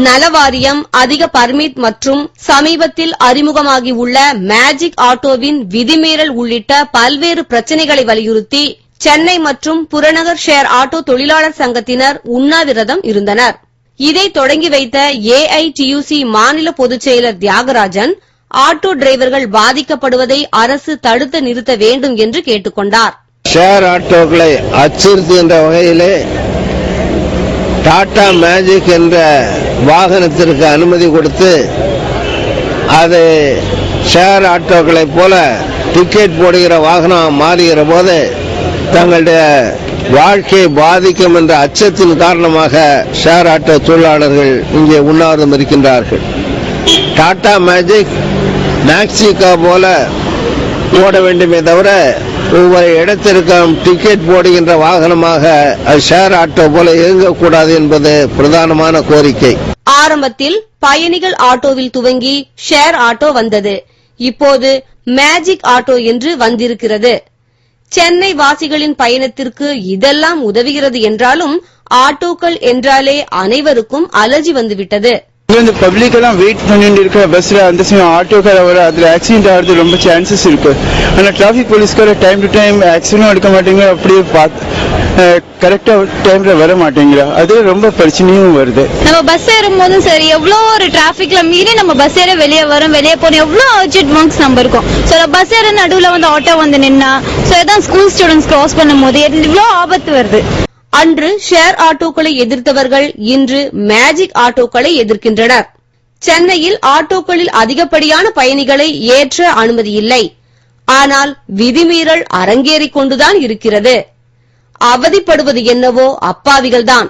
நலவாரியம், அதிக பர்மிட் மற்றும் சமீபத்தில் அறிமுகமாகி உள்ள மேஜிக் ஆட்டோவின் விதிமீறல் உள்ளிட்ட பல்வேறு பிரச்சினைகளை வலியுறுத்தி சென்னை மற்றும் புறநகர் ஷேர் ஆட்டோ தொழிலாளர் சங்கத்தினர் உண்ணாவிரதம் இருந்தனர். இதை தொடங்கி வைத்த AITUC மாநில பொதுச் செயலர் தியாகராஜன், ஆட்டோ டிரைவர்கள் பாதிக்கப்படுவதை அரசு தடுத்து நிறுத்த வேண்டும் என்று கேட்டுக் கொண்டார். ஷேர் ஆட்டோக்களை அச்சுறுத்துகின்ற வகையிலே டாடா மேஜிக் என்ற வாகனத்திற்கு அனுமதி கொடுத்து அது ஷேர் ஆட்டோக்களைப் போல டிக்கெட் போடுகிற வாகனம் மாறுகிற போது தங்களுடைய வாழ்க்கையை பாதிக்கும் என்ற அச்சத்தின் காரணமாக ஷேர் ஆட்டோ தொழிலாளர்கள் இங்கே உண்ணாவிரதம் இருக்கின்றார்கள். டாடா மேஜிக் மேக்சிகா போல ஓட வேண்டுமே தவிர ஒவ்வொரு இடத்திற்கும் டிக்கெட் போடுகின்ற வாகனமாக ஷேர் ஆட்டோ போல இயங்கக்கூடாது என்பது பிரதானமான கோரிக்கை. ஆரம்பத்தில் பயணிகள் ஆட்டோவில் துவங்கி ஷேர் ஆட்டோ வந்தது. இப்போது மேஜிக் ஆட்டோ என்று வந்திருக்கிறது. சென்னை வாசிகளின் பயணத்திற்கு இதெல்லாம் உதவுகிறது என்றாலும் ஆட்டோக்கள் என்றாலே அனைவருக்கும் அலர்ஜி வந்துவிட்டது. இந்த பப்ளிக் எல்லாம் வெயிட் பண்ணிட்டு இருக்கிற பஸ்ல அந்த சமயம் ஆட்டோக்கார வர அதுல ஆக்சிடென்ட் ஆகிறது ரொம்ப சான்சஸ் இருக்கு. ஆனா டிராபிக் போலீஸ்கார டைம் டு டைம் ஆக்சிடென்ட் எடுக்க மாட்டேங்கிற, அப்படியே கரெக்டா டைம்ல வர மாட்டேங்கிறா. அது ரொம்ப பிரச்சனையும் வருது. நம்ம பஸ் ஏறும் போதும் சரி, எவ்வளவு ஒரு டிராபிக்ல மீறி நம்ம பஸ் ஏற வெளியே வரும், வெளியே போன எவ்வளவு அர்ஜென்ட் ஒர்க்ஸ் நம்ம இருக்கும். பஸ் ஏற நடுவுல வந்து ஆட்டோ வந்து நின்னா, ஸ்கூல் ஸ்டூடெண்ட்ஸ் கிராஸ் பண்ணும் போது இவ்வளவு ஆபத்து வருது. அன்று ஷேர் ஆட்டோக்களை எதிர்த்தவர்கள் இன்று மேஜிக் ஆட்டோக்களை எதிர்க்கின்றனர். சென்னையில் ஆட்டோக்களில் அதிகப்படியான பயணிகளை ஏற்ற அனுமதி இல்லை. ஆனால் விதிமீறல் அரங்கேறிக் கொண்டுதான் இருக்கிறது. அவதிப்படுவது என்னவோ அப்பாவிகள்தான்.